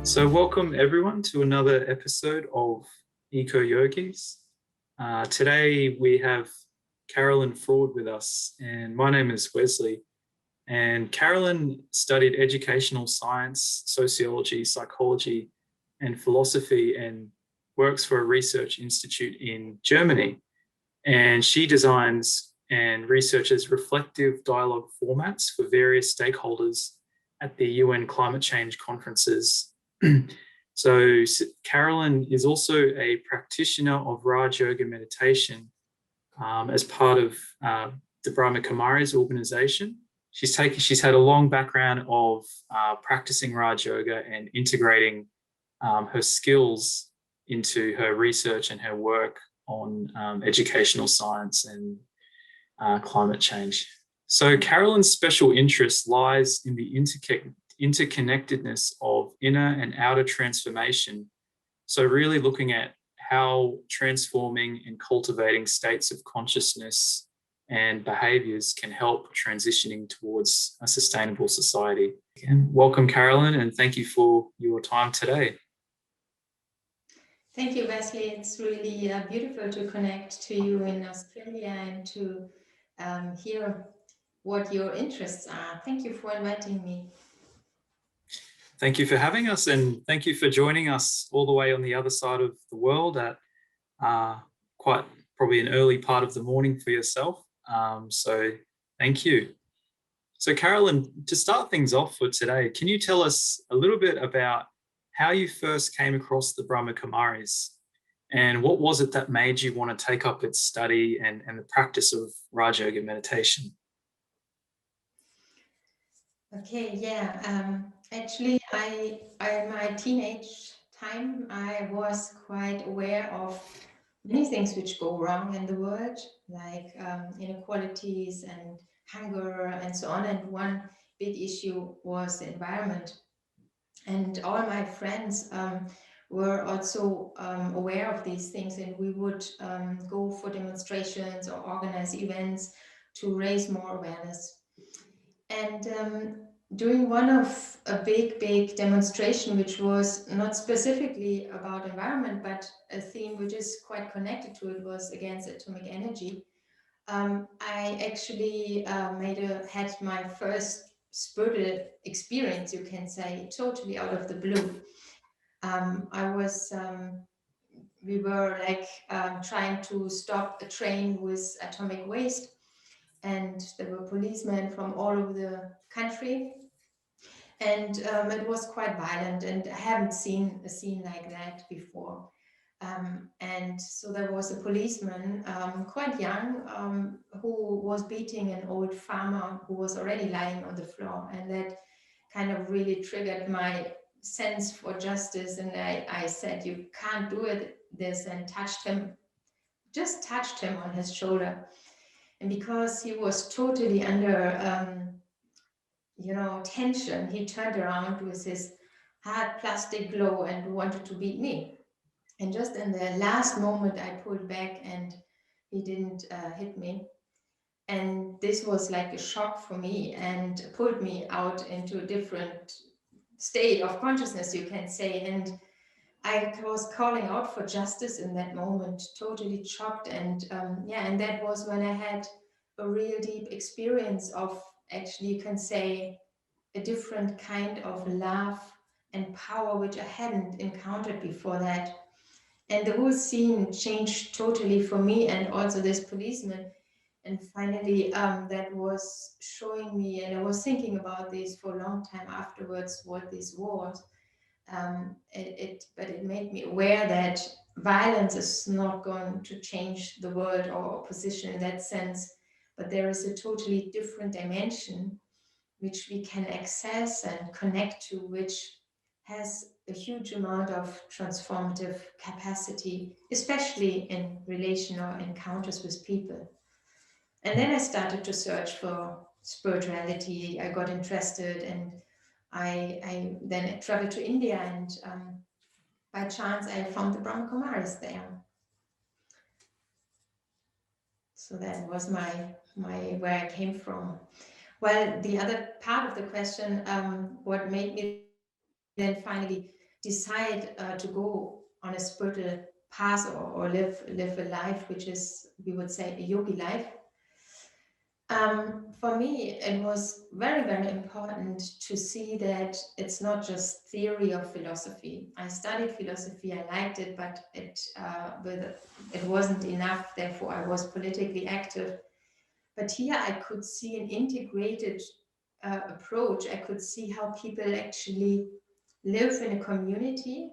So welcome everyone to another episode of Eco Yogis. Today we have Carolin Fraude with us, and my name is Wesley. And Carolin studied educational science, sociology, psychology, and philosophy, and works for a research institute in Germany. And she designs and researches reflective dialogue formats for various stakeholders at the UN climate change conferences. So Carolin is also a practitioner of Raj Yoga meditation as part of the Brahma Kumaris organization. She's had a long background of practicing Raj Yoga and integrating her skills into her research and her work on educational science and climate change. So Carolin's special interest lies in the interconnectedness of inner and outer transformation. So really looking at how transforming and cultivating states of consciousness and behaviors can help transitioning towards a sustainable society. Again, welcome, Carolin, and thank you for your time today. Thank you, Wesley. It's really beautiful to connect to you in Australia and to hear what your interests are. Thank you for inviting me. Thank you for having us, and thank you for joining us all the way on the other side of the world at quite probably an early part of the morning for yourself. So thank you. So Carolin, to start things off for today, can you tell us a little bit about how you first came across the Brahma Kumaris, and what was it that made you want to take up its study and the practice of Raj Yoga meditation? Okay, yeah. Actually, I in my teenage time, I was quite aware of many things which go wrong in the world, like inequalities and hunger and so on. And one big issue was the environment. And all my friends were also aware of these things, and we would go for demonstrations or organize events to raise more awareness. And during one of a big demonstration, which was not specifically about environment, but a theme which is quite connected to it, was against atomic energy. I actually had my first spiritual experience, you can say, totally out of the blue. We were like trying to stop a train with atomic waste, and there were policemen from all over the country, and it was quite violent, and I haven't seen a scene like that before. And so there was a policeman, quite young, who was beating an old farmer who was already lying on the floor, and that kind of really triggered my sense for justice. And I said, "You can't do this," and just touched him on his shoulder. And because he was totally under tension, he turned around with his hard plastic glow and wanted to beat me. And just in the last moment, I pulled back and he didn't hit me. And this was like a shock for me and pulled me out into a different state of consciousness, you can say. And I was calling out for justice in that moment, totally shocked. And that was when I had a real deep experience of, actually, you can say, a different kind of love and power, which I hadn't encountered before that. And the whole scene changed totally for me, and also this policeman. And finally, that was showing me, and I was thinking about this for a long time afterwards, what this was. But it made me aware that violence is not going to change the world or opposition in that sense, but there is a totally different dimension which we can access and connect to, which has a huge amount of transformative capacity, especially in relation or encounters with people. And then I started to search for spirituality. I got interested, and I then traveled to India, and by chance I found the Brahma Kumaris there. So that was my where I came from. Well, the other part of the question, what made me then finally decide to go on a spiritual path, or live a life which is, we would say, a yogi life. For me, it was very, very important to see that it's not just theory of philosophy. I studied philosophy, I liked it, but it wasn't enough. Therefore, I was politically active. But here I could see an integrated approach. I could see how people actually live in a community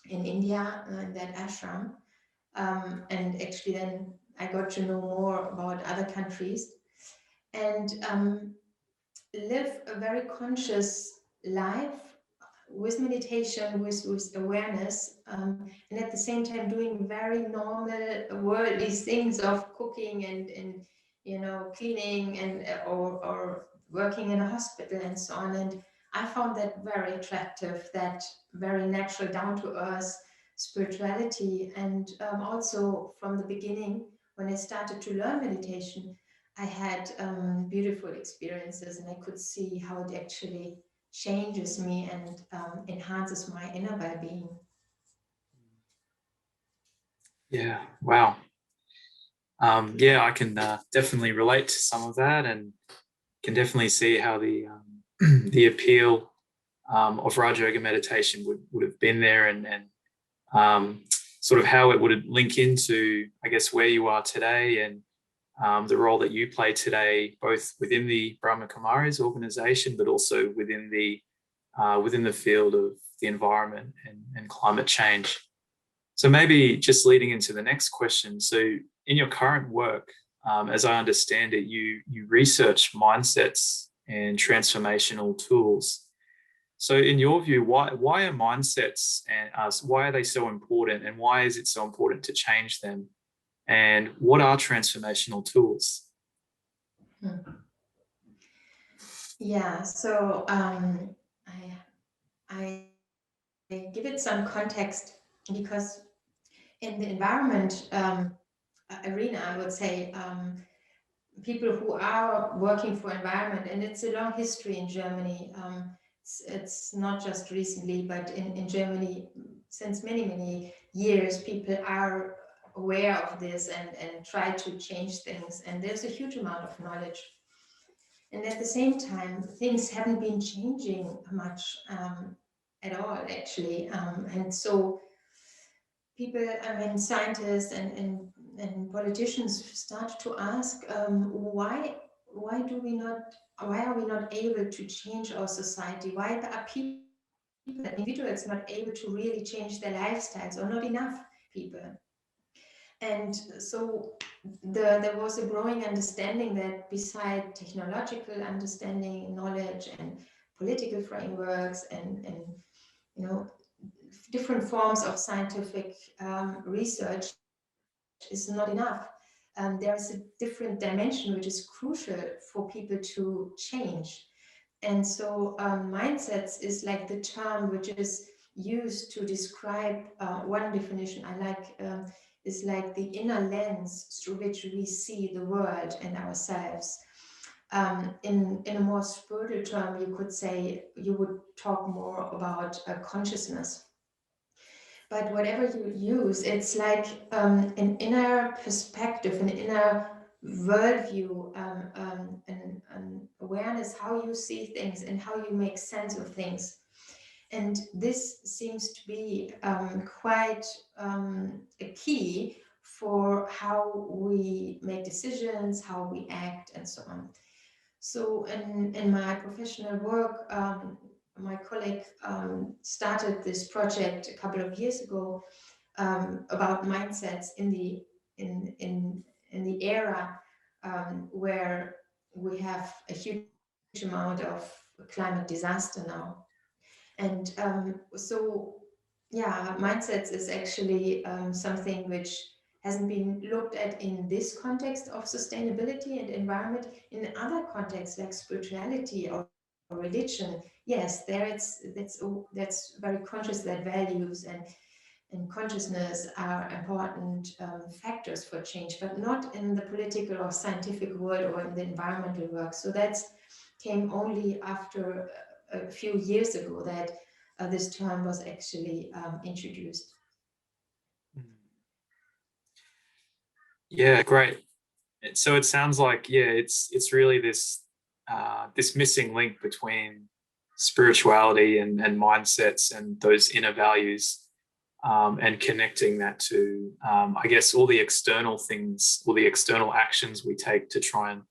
in India, in that ashram. And actually then I got to know more about other countries, and live a very conscious life with meditation, with awareness, and at the same time doing very normal worldly things of cooking and cleaning and or working in a hospital and so on. And I found that very attractive, that very natural, down to earth spirituality. And also from the beginning, when I started to learn meditation, I had beautiful experiences, and I could see how it actually changes me and enhances my inner well-being. Yeah, wow. Yeah, I can definitely relate to some of that, and can definitely see how the the appeal of Raja Yoga meditation would have been there, and sort of how it would link into, I guess, where you are today, and the role that you play today, both within the Brahma Kumaris organization, but also within the field of the environment and climate change. So maybe just leading into the next question. So in your current work, as I understand it, you research mindsets and transformational tools. So in your view, why are mindsets and why are they so important, and why is it so important to change them? And what are transformational tools? Yeah, so I give it some context, because in the environment arena, I would say, people who are working for environment, and it's a long history in Germany. It's not just recently, but in Germany, since many, many years, people are aware of this and try to change things. And there's a huge amount of knowledge. And at the same time, things haven't been changing much at all, actually. And so people, scientists and politicians start to ask, why are we not able to change our society? Why are people, individuals, not able to really change their lifestyles, or not enough people? And so there was a growing understanding that beside technological understanding, knowledge, and political frameworks, and different forms of scientific research is not enough. There is a different dimension which is crucial for people to change. And so mindsets is like the term which is used to describe one definition I like, is like the inner lens through which we see the world and ourselves. In a more spiritual term, you could say, you would talk more about consciousness. But whatever you use, it's like an inner perspective, an inner worldview, an awareness, how you see things and how you make sense of things. And this seems to be quite a key for how we make decisions, how we act, and so on. So in my professional work, my colleague started this project a couple of years ago about mindsets in the era where we have a huge amount of climate disaster now. And so, yeah, mindsets is actually something which hasn't been looked at in this context of sustainability and environment. In other contexts like spirituality or religion, yes, that's very conscious that values and consciousness are important factors for change, but not in the political or scientific world or in the environmental work. So that came only after a few years ago, that this term was actually introduced. Yeah, great. So it sounds like, yeah, it's really this this missing link between spirituality and mindsets and those inner values, and connecting that to, I guess, all the external things, all the external actions we take to try and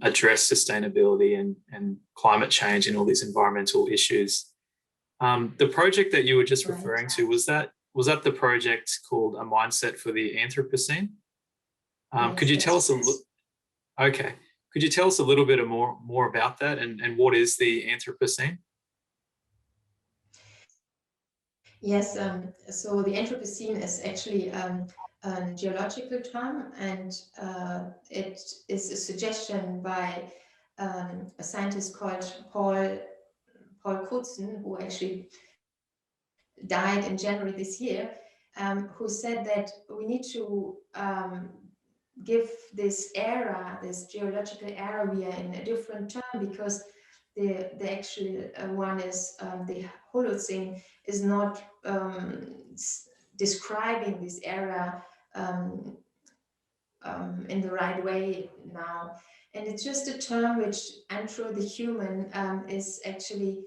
address sustainability and climate change and all these environmental issues. The project that you were just referring to, was that the project called A Mindset for the Anthropocene? Could you tell us okay? Could you tell us a little bit more about that, and what is the Anthropocene? Yes, so the Anthropocene is actually a geological term, and it is a suggestion by a scientist called Paul Crutzen, who actually died in January this year, who said that we need to give this era, this geological era, we are in a different term, because the actual one is the Holocene is not describing this era in the right way now. And it's just a term which, anthro, the human, is actually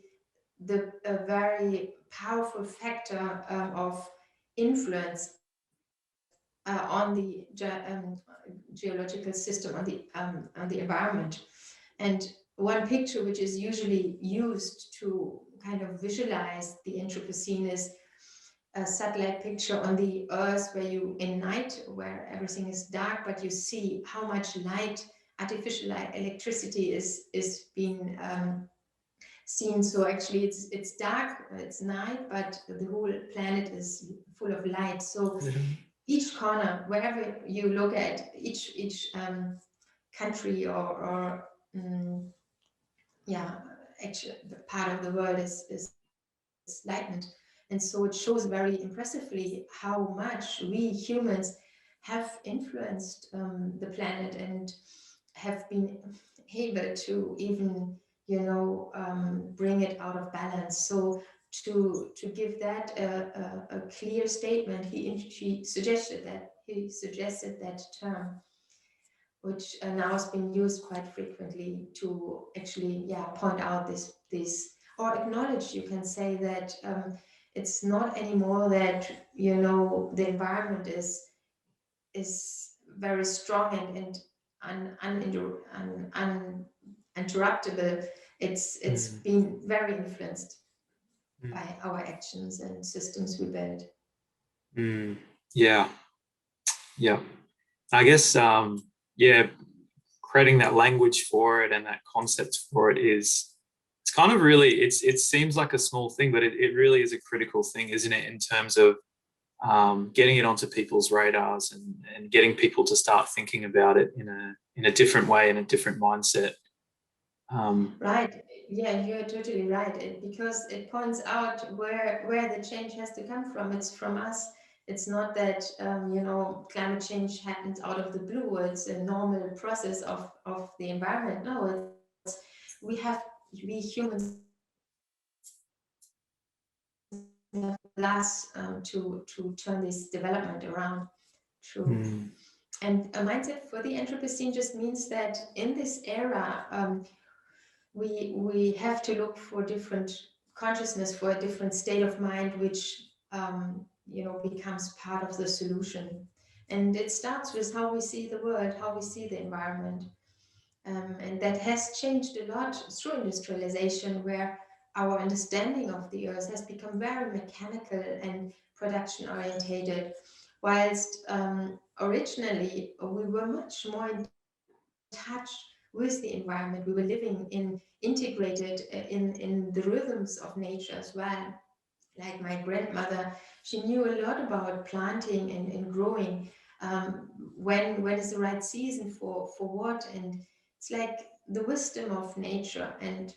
a very powerful factor of influence on the geological system, on the environment. And one picture which is usually used to kind of visualize the Anthropocene is a satellite picture on the Earth, where you, in night, where everything is dark, but you see how much light, artificial light, electricity is being seen. So actually it's dark, it's night, but the whole planet is full of light. So each corner, wherever you look at, each country or yeah, actually the part of the world is lightened. And so it shows very impressively how much we humans have influenced the planet, and have been able to even, bring it out of balance. So to give that a clear statement, he suggested that term, which now has been used quite frequently to actually, point out this, or acknowledge, you can say, that it's not anymore that, the environment is very strong and uninterruptible. It's been very influenced by our actions and systems we build. Yeah, yeah. I guess, yeah, creating that language for it and that concept for it it's kind of really, it seems like a small thing, but it really is a critical thing, isn't it, in terms of getting it onto people's radars and getting people to start thinking about it in a different way, in a different mindset. Right. Yeah, you're totally right. Because it points out where the change has to come from. It's from us. It's not that climate change happens out of the blue. It's a normal process of the environment. No, we humans have glass to turn this development around. True. And a mindset for the Anthropocene just means that in this era, we have to look for different consciousness, for a different state of mind, which becomes part of the solution. And it starts with how we see the world, how we see the environment. And that has changed a lot through industrialization, where our understanding of the earth has become very mechanical and production orientated, whilst originally we were much more in touch with the environment. We were living integrated in the rhythms of nature as well. Like my grandmother, she knew a lot about planting and growing. When is the right season for what? And it's like the wisdom of nature. And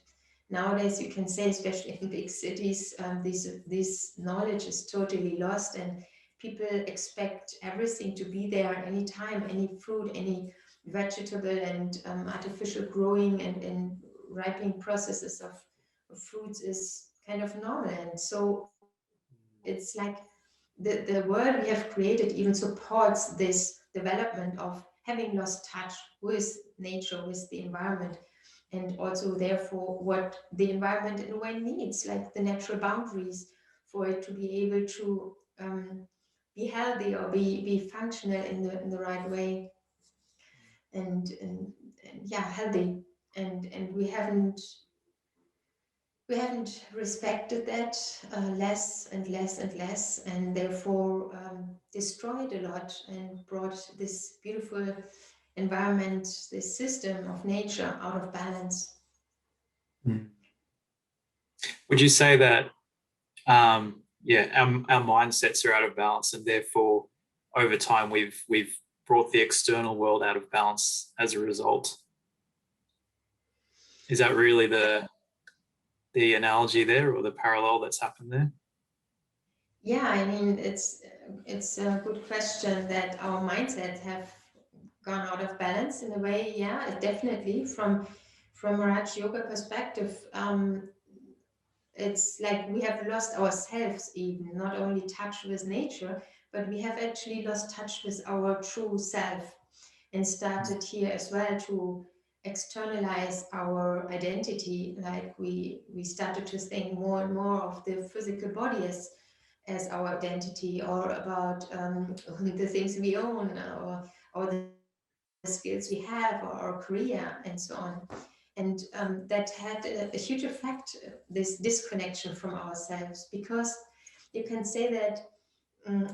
nowadays, you can say, especially in big cities, this knowledge is totally lost, and people expect everything to be there anytime, any fruit, any vegetable, and artificial growing and ripening processes of fruits is kind of normal. And so it's like the world we have created even supports this development of having lost touch with nature, with the environment, and also therefore what the environment in a way needs, like the natural boundaries for it to be able to be healthy or be functional in the right way, and yeah, healthy. And we haven't respected that, less and less and less, and therefore destroyed a lot and brought this beautiful environment, this system of nature out of balance. Would you say that, yeah, our mindsets are out of balance, and therefore over time we've brought the external world out of balance as a result? Is that really the analogy there, or the parallel that's happened there? Yeah, I mean, it's a good question that our mindsets have gone out of balance in a way. Yeah, definitely. From a Raj Yoga perspective, it's like we have lost ourselves, even not only touch with nature, but we have actually lost touch with our true self, and started here as well to externalize our identity. Like we started to think more and more of the physical body as our identity, or about the things we own, or the skills we have, or our career, and so on. And that had a huge effect, this disconnection from ourselves, because you can say that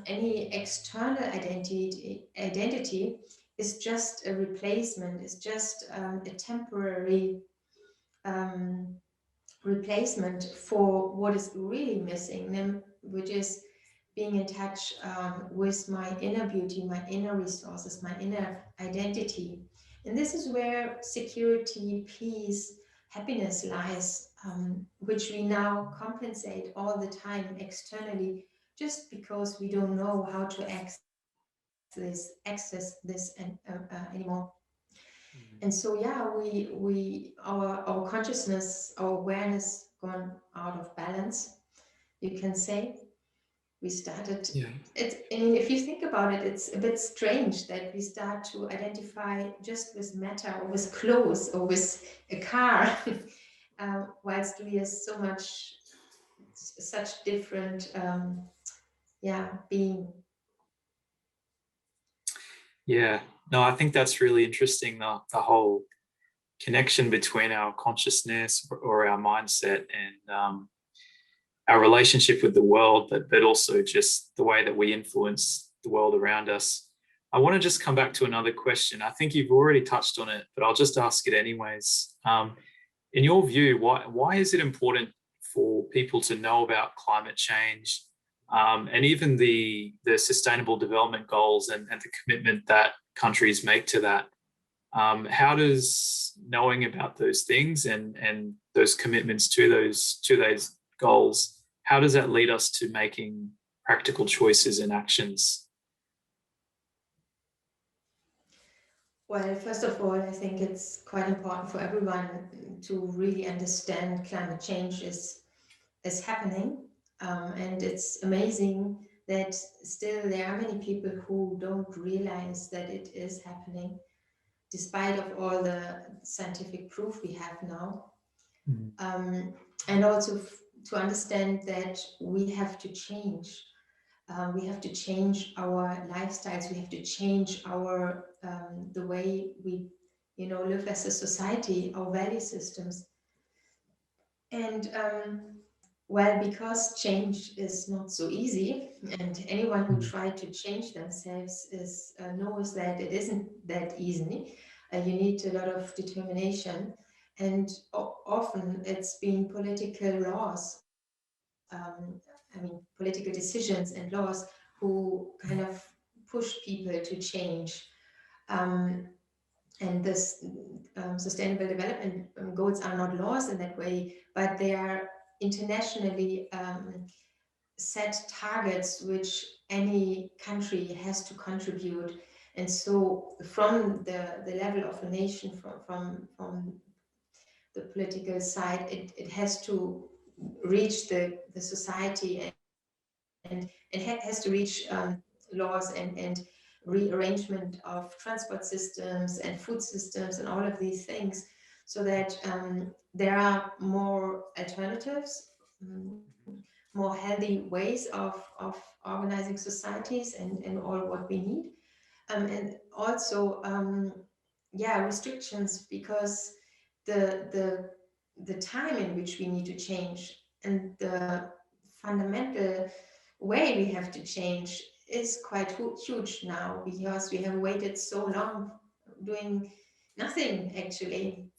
any external identity is just a replacement, is just a temporary replacement for what is really missing, which is being in touch with my inner beauty, my inner resources, my inner identity. And this is where security, peace, happiness lies, which we now compensate all the time externally, just because we don't know how to access this anymore. And so, yeah, our consciousness, our awareness gone out of balance, you can say. We started, Yeah. I mean, if you think about it, it's a bit strange that we start to identify just with matter, or with clothes, or with a car, whilst we are such different, being. Yeah. No, I think that's really interesting, the whole connection between our consciousness, or our mindset, and our relationship with the world, but also just the way that we influence the world around us. I want to just come back to another question. I think you've already touched on it, but I'll just ask it anyways. In your view, why is it important for people to know about climate change, and even the sustainable development goals, and the commitment that countries make to that? How does knowing about those things, and those commitments to those goals, how does that lead us to making practical choices and actions? Well, first of all, I think it's quite important for everyone to really understand climate change is happening. And it's amazing that still there are many people who don't realize that it is happening, despite of all the scientific proof we have now. And also to understand that we have to change. We have to change our lifestyles. We have to change our the way we, live as a society, our value systems. And well, because change is not so easy, and anyone who tried to change themselves knows that it isn't that easy. You need a lot of determination, and often it's been political laws, political decisions and laws who kind of push people to change. And this sustainable development goals are not laws in that way, but they are internationally set targets which any country has to contribute. And so from the level of a nation, from the political side, it has to reach the society, and has to reach laws and rearrangement of transport systems and food systems and all of these things, so that there are more alternatives, more healthy ways of organizing societies and all what we need. And also, yeah, restrictions, because the time in which we need to change and the fundamental way we have to change is quite huge now, because we have waited so long doing nothing, actually,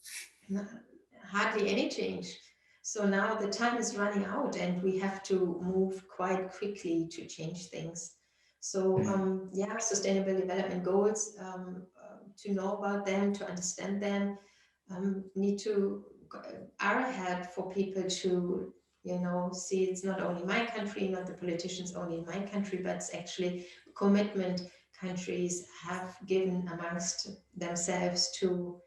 hardly any change. So now the time is running out and we have to move quite quickly to change things. So yeah, sustainable development goals, to know about them, to understand them, need to are ahead for people to, you know, see it's not only my country, not the politicians only in my country, but it's actually commitment countries have given amongst themselves to,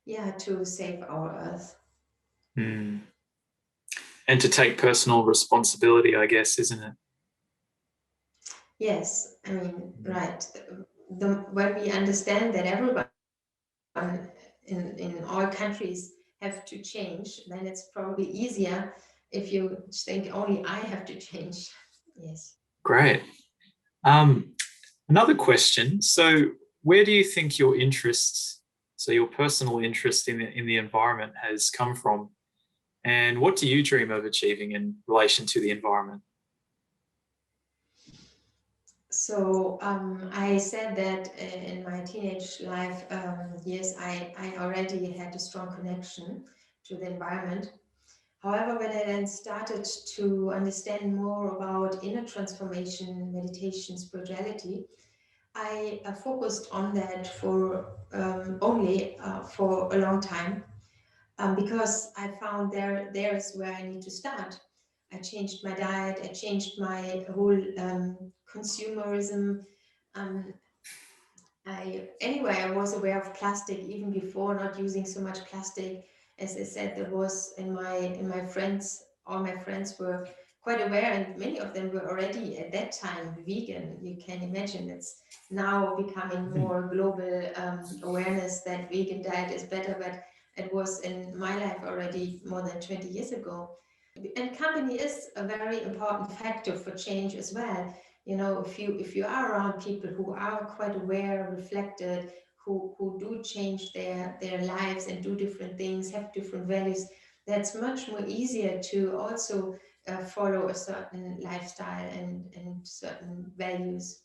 yeah, to save our earth. Mm. And to take personal responsibility, I guess, isn't it? Yes, I mean, right. When we understand that everyone in all countries have to change, then it's probably easier if you think only I have to change. Yes. Great. Another question. So, where do you think your interests, so your personal interest in the environment, has come from? And what do you dream of achieving in relation to the environment? So I said that in my teenage life years, I already had a strong connection to the environment. However, when I then started to understand more about inner transformation, meditation, spirituality, I focused on that for only for a long time, because I found there is where I need to start. I changed my diet, I changed my whole consumerism. Um, I was aware of plastic even before, not using so much plastic. As I said, there was in my friends, all my friends were quite aware, and many of them were already at that time vegan. You can imagine it's now becoming more global awareness that vegan diet is better, but it was in my life already more than 20 years ago. And company is a very important factor for change as well. You know, if you are around people who are quite aware, reflected, who do change their lives and do different things, have different values, that's much more easier to also follow a certain lifestyle and certain values.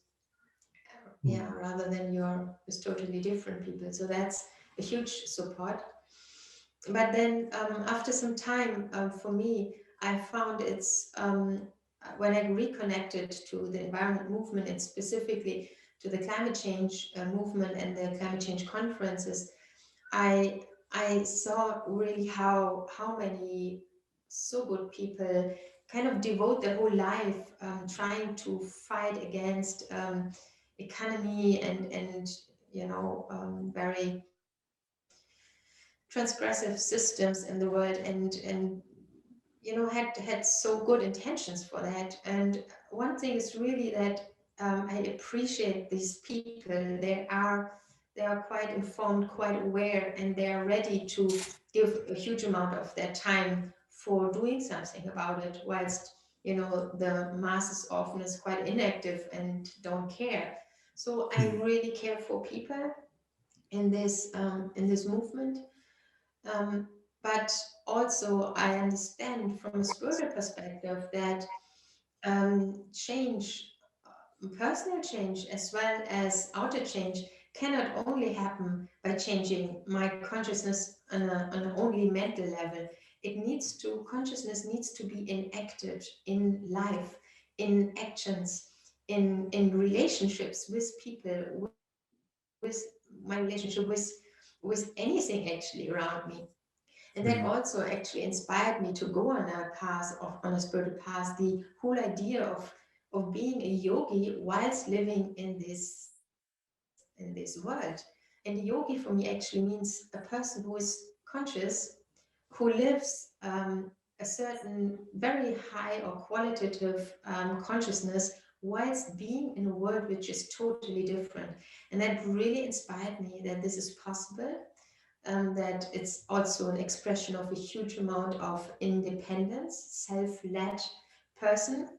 Yeah, rather than you're with totally different people. So that's a huge support. But then after some time, for me, I found it's when I reconnected to the environment movement and specifically to the climate change movement and the climate change conferences, I saw really how many so good people kind of devote their whole life trying to fight against economy and you know very transgressive systems in the world, and you know had so good intentions for that. And one thing is really that I appreciate these people. They are quite informed, quite aware, and they are ready to give a huge amount of their time for doing something about it, whilst you know the masses often is quite inactive and don't care. So I really care for people in this movement. But also, I understand from a spiritual perspective that change, personal change as well as outer change, cannot only happen by changing my consciousness on an only mental level. Consciousness needs to be enacted in life, in actions, in relationships with people, with my relationship with anything actually around me. And that also actually inspired me to go on a path on a spiritual path, the whole idea of being a yogi whilst living in this world. And the yogi for me actually means a person who is conscious, who lives a certain very high or qualitative consciousness whilst being in a world which is totally different. And that really inspired me that this is possible, that it's also an expression of a huge amount of independence, self-led person.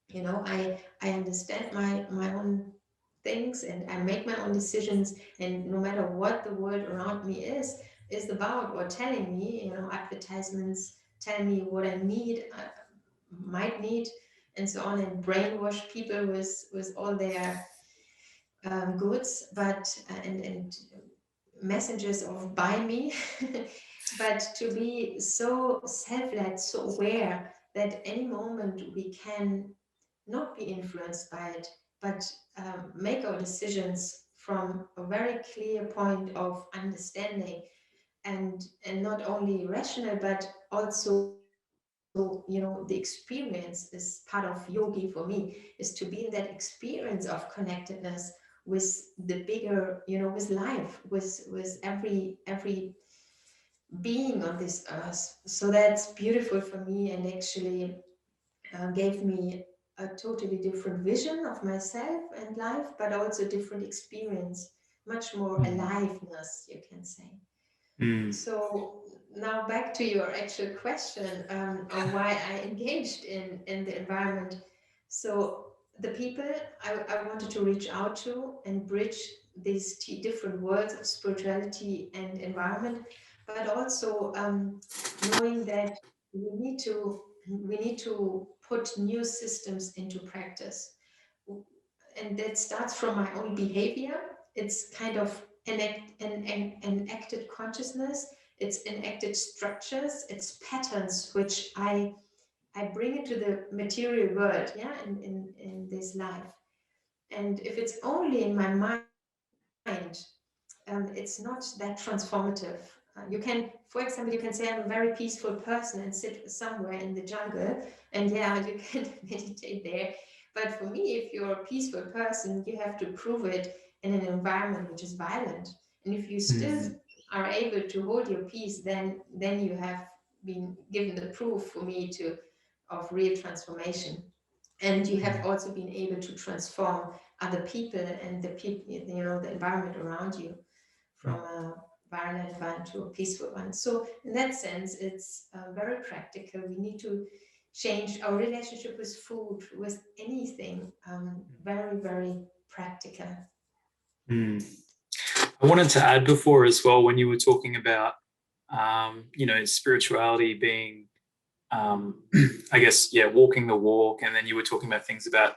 You know, I understand my own things and I make my own decisions, and no matter what the world around me is about or telling me, you know, advertisements tell me what I need, might need, and so on, and brainwash people with all their goods, but and messages of buy me. But to be so self-led, so aware that any moment we can not be influenced by it, but make our decisions from a very clear point of understanding, and not only rational but also, you know, the experience is part of yogi for me, is to be in that experience of connectedness with the bigger, you know, with life, with every being on this earth. So that's beautiful for me, and actually gave me a totally different vision of myself and life, but also different experience, much more aliveness, you can say. So now back to your actual question, of why I engaged in the environment. So the people I wanted to reach out to and bridge these two different worlds of spirituality and environment, but also knowing that we need to put new systems into practice, and that starts from my own behavior. It's kind of enacted consciousness, it's enacted structures, it's patterns which I bring into the material world, yeah, in this life. And if it's only in my mind, it's not that transformative. You can, for example, you can say I'm a very peaceful person and sit somewhere in the jungle, and yeah, you can meditate there. But for me, if you're a peaceful person, you have to prove it in an environment which is violent. And if you still are able to hold your peace, then you have been given the proof for me to of real transformation. And you have also been able to transform other people and the people, you know, the environment around you, from a violent one to a peaceful one. So in that sense, it's very practical. We need to change our relationship with food, with anything, very, very practical. I wanted to add before as well, when you were talking about, spirituality being, I guess, yeah, walking the walk. And then you were talking about things about,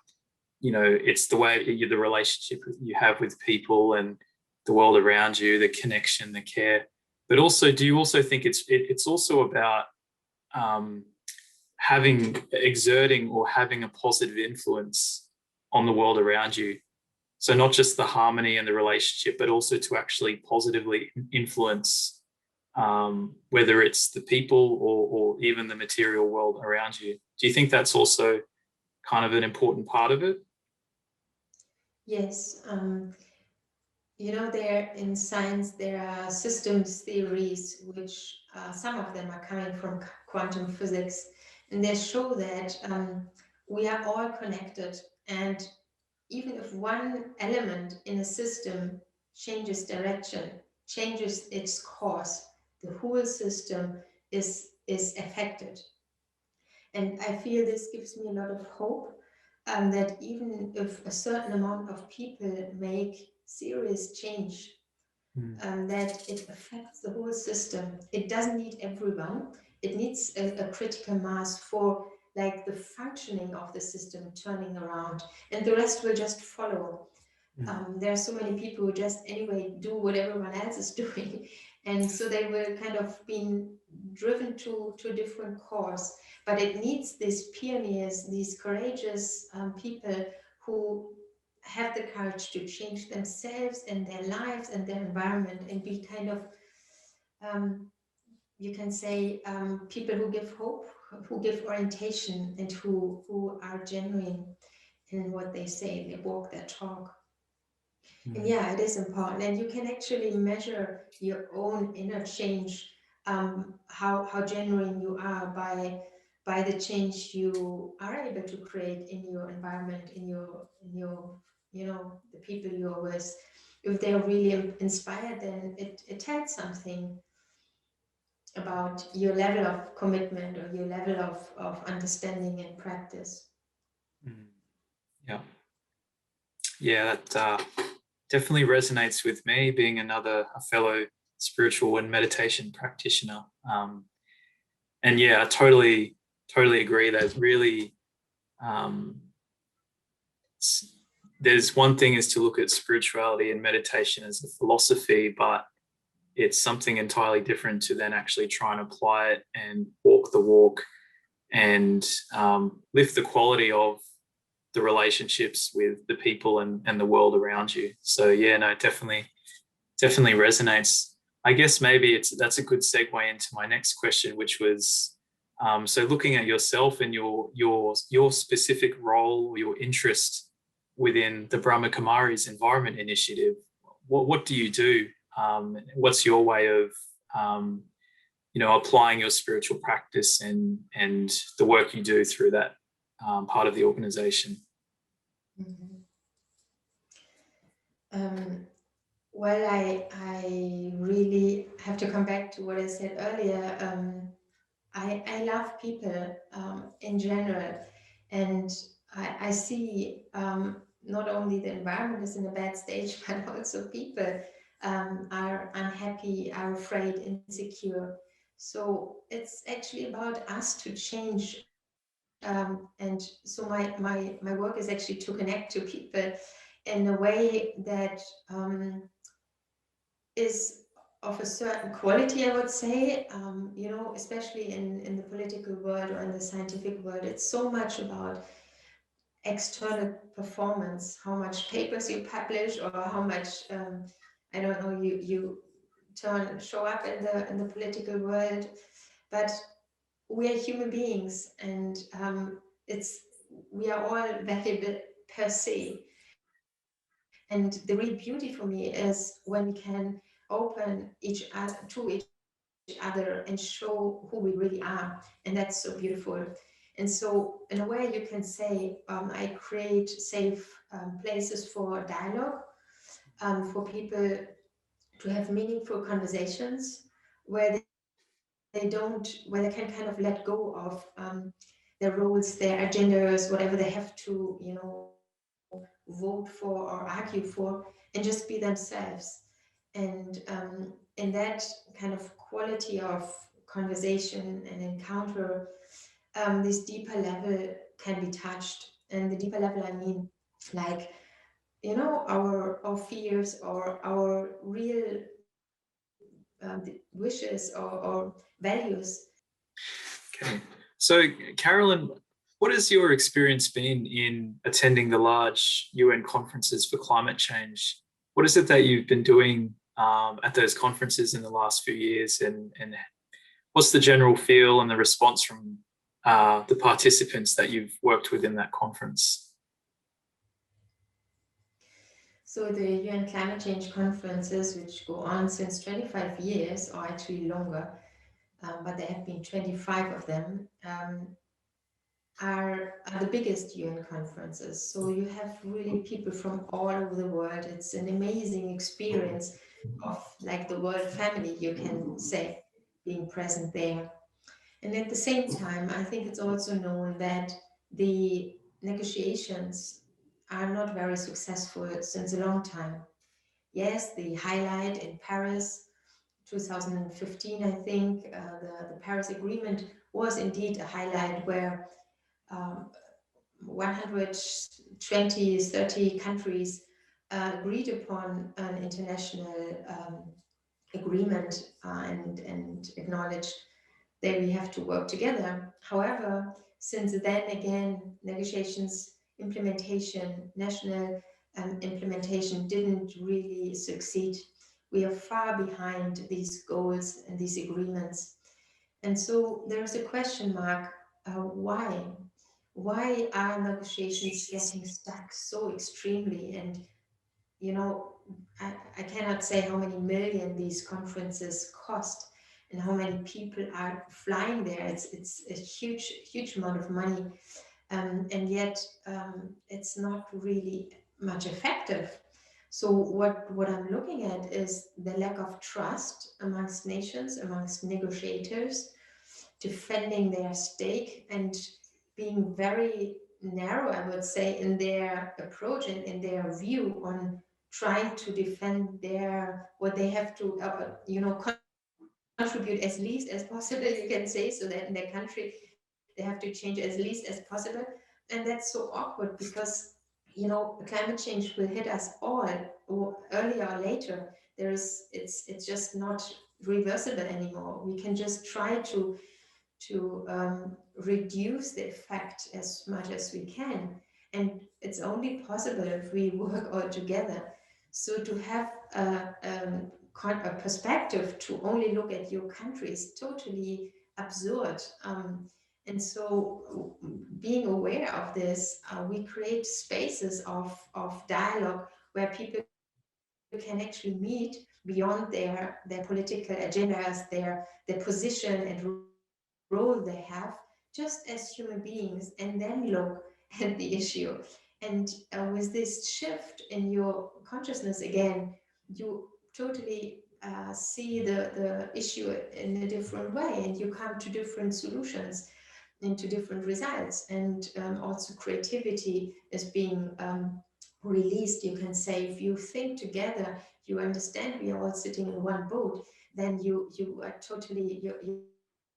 it's the way the relationship you have with people and the world around you, the connection, the care. But also, do you also think it's also about exerting or having a positive influence on the world around you? So not just the harmony and the relationship, but also to actually positively influence, whether it's the people or even the material world around you. Do you think that's also kind of an important part of it? Yes. You know, there in science, there are systems theories, which some of them are coming from quantum physics, and they show that we are all connected. And even if one element in a system changes direction, changes its course, the whole system is affected. And I feel this gives me a lot of hope, that even if a certain amount of people make serious change, that it affects the whole system. It doesn't need everyone. It needs a critical mass for like the functioning of the system turning around, and the rest will just follow. There are so many people who just anyway do what everyone else is doing, and so they will kind of be driven to a different course. But it needs these pioneers, these courageous people who have the courage to change themselves and their lives and their environment, and be kind of, you can say, people who give hope, who give orientation, and who are genuine in what they say, they walk their talk. And yeah, it is important. And you can actually measure your own inner change how genuine you are by the change you are able to create in your environment, in your the people you're with. If they're really inspired, then it tells something about your level of commitment or your level of understanding and practice. Yeah. Yeah, that definitely resonates with me, being a fellow spiritual and meditation practitioner. And yeah, I totally agree. There's really, there's one thing is to look at spirituality and meditation as a philosophy, but it's something entirely different to then actually try and apply it and walk the walk and lift the quality of the relationships with the people and the world around you. So yeah, no, definitely resonates. I guess maybe that's a good segue into my next question, which was so looking at yourself and your specific role or your interest within the Brahma Kumaris Environment Initiative. What do you do? What's your way of applying your spiritual practice and the work you do through that part of the organization? Mm-hmm. Well, I really have to come back to what I said earlier. I love people in general, and I see not only the environment is in a bad stage, but also people are unhappy, are afraid, insecure. So it's actually about us to change. And so my work is actually to connect to people in a way that is of a certain quality, I would say. Especially in the political world or in the scientific world, it's so much about external performance, how much papers you publish or how much I don't know, you show up in the political world. But we are human beings, and we are all valuable per se. And the real beauty for me is when we can open each other to each other and show who we really are. And that's so beautiful. And so in a way you can say, I create safe places for dialogue, for people to have meaningful conversations where where they can kind of let go of their roles, their agendas, whatever they have to, vote for or argue for, and just be themselves. And in that kind of quality of conversation and encounter, this deeper level can be touched. And the deeper level, I mean, like, our fears or our real wishes or values. Okay. So, Carolin, what has your experience been in attending the large UN conferences for climate change? What is it that you've been doing at those conferences in the last few years, and what's the general feel and the response from the participants that you've worked with in that conference? So the UN climate change conferences, which go on since 25 years, or actually longer, but there have been 25 of them, are the biggest UN conferences. So you have really people from all over the world. It's an amazing experience of like the world family, you can say, being present there. And at the same time, I think it's also known that the negotiations are not very successful since a long time. Yes, the highlight in Paris 2015, I think, the Paris Agreement was indeed a highlight where 120, 30 countries agreed upon an international agreement and acknowledged that we have to work together. However, since then, again, negotiations, implementation, national implementation didn't really succeed. We are far behind these goals and these agreements. And so there is a question mark, why? Why are negotiations getting stuck so extremely? And, I cannot say how many million these conferences cost. and how many people are flying there. It's a huge amount of money, and yet it's not really much effective. So what I'm looking at is the lack of trust amongst nations, amongst negotiators, defending their stake and being very narrow, I would say, in their approach and in their view on trying to defend their what they have to contribute as least as possible, you can say, so that in their country they have to change as least as possible. And that's so awkward because climate change will hit us all, or earlier or later. It's just not reversible anymore. We can just try to reduce the effect as much as we can. And it's only possible if we work all together. So to have a perspective to only look at your country is totally absurd. And so being aware of this, we create spaces of dialogue where people can actually meet beyond their political agendas, their position and role they have, just as human beings, and then look at the issue. And with this shift in your consciousness again, you totally see the issue in a different way, and you come to different solutions, into different results. And also creativity is being released, you can say. If you think together, you understand we are all sitting in one boat, then you are totally,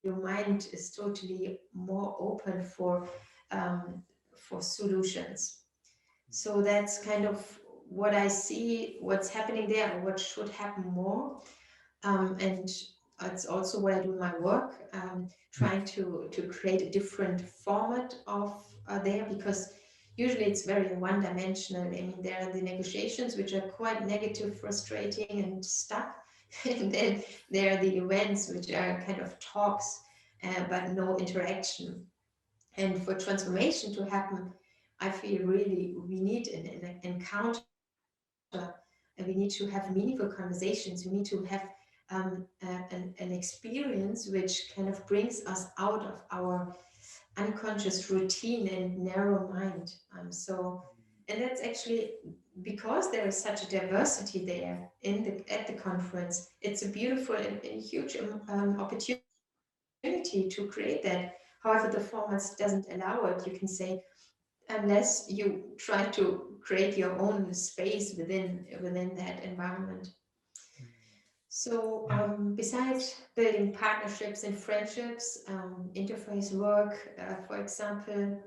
your mind is totally more open for solutions. So that's kind of what I see, what's happening there, what should happen more. And it's also what I do in my work, trying to create a different format of there, because usually it's very one-dimensional. I mean, there are the negotiations, which are quite negative, frustrating, and stuck. And then there are the events, which are kind of talks, but no interaction. And for transformation to happen, I feel really we need an encounter, and we need to have meaningful conversations. We need to have an experience which kind of brings us out of our unconscious routine and narrow mind. And that's actually because there is such a diversity there at the conference. It's a beautiful and huge opportunity to create that. However, the formats doesn't allow it, you can say, unless you try to create your own space within that environment. So besides building partnerships and friendships, interface work, for example,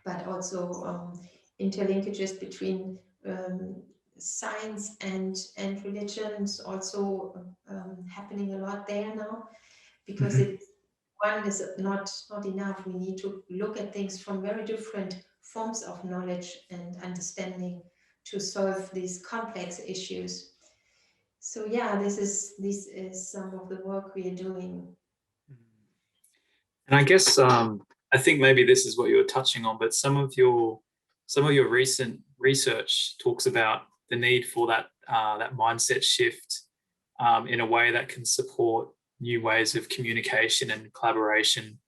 but also interlinkages between science and religions, also happening a lot there now, because one is not enough. We need to look at things from very different forms of knowledge and understanding to solve these complex issues. So yeah, this is some of the work we are doing. And I guess I think maybe this is what you were touching on, but some of your recent research talks about the need for that mindset shift in a way that can support new ways of communication and collaboration,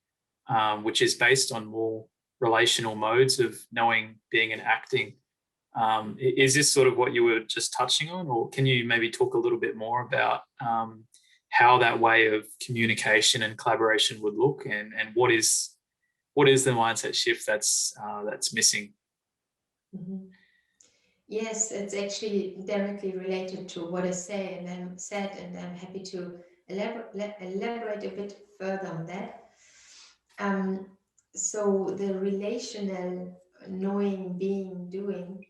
which is based on more relational modes of knowing, being, and acting. Is this sort of what you were just touching on, or can you maybe talk a little bit more about how that way of communication and collaboration would look, and what is the mindset shift that's missing? Mm-hmm. Yes, it's actually directly related to what I say, and I'm happy to elaborate a bit further on that. So the relational knowing, being, doing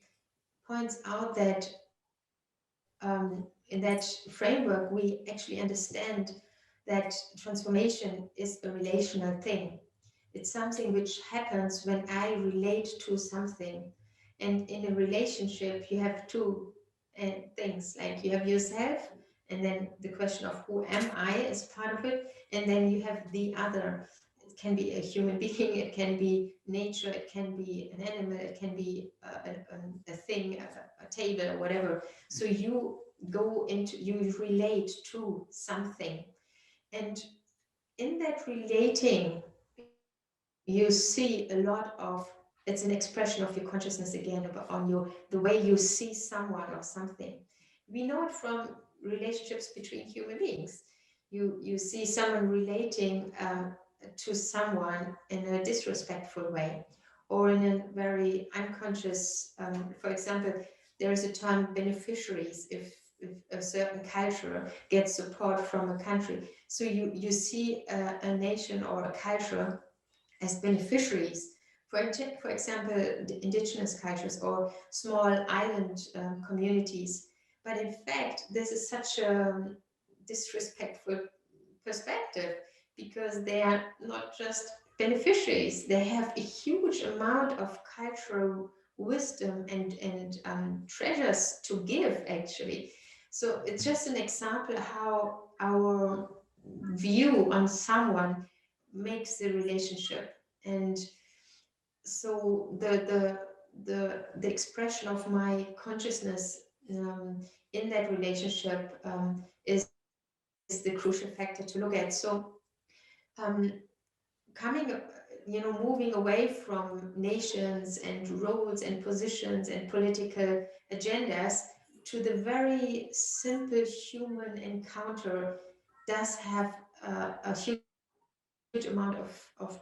points out that in that framework, we actually understand that transformation is a relational thing. It's something which happens when I relate to something. And in a relationship, you have two things, like you have yourself, and then the question of who am I is part of it. And then you have the other. It can be a human being, it can be nature, it can be an animal, it can be a thing, a table, or whatever. So you relate to something. And in that relating, you see a lot of, it's an expression of your consciousness again, on the way you see someone or something. We know it from relationships between human beings. You see someone relating to someone in a disrespectful way, or in a very unconscious, for example, there is a term beneficiaries. If a certain culture gets support from a country, so you see a nation or a culture as beneficiaries. For example, the indigenous cultures or small island communities. But in fact, this is such a disrespectful perspective, because they are not just beneficiaries, they have a huge amount of cultural wisdom and treasures to give, actually. So it's just an example how our view on someone makes the relationship. And so the expression of my consciousness in that relationship is the crucial factor to look at. So coming, moving away from nations and roles and positions and political agendas to the very simple human encounter does have a huge amount of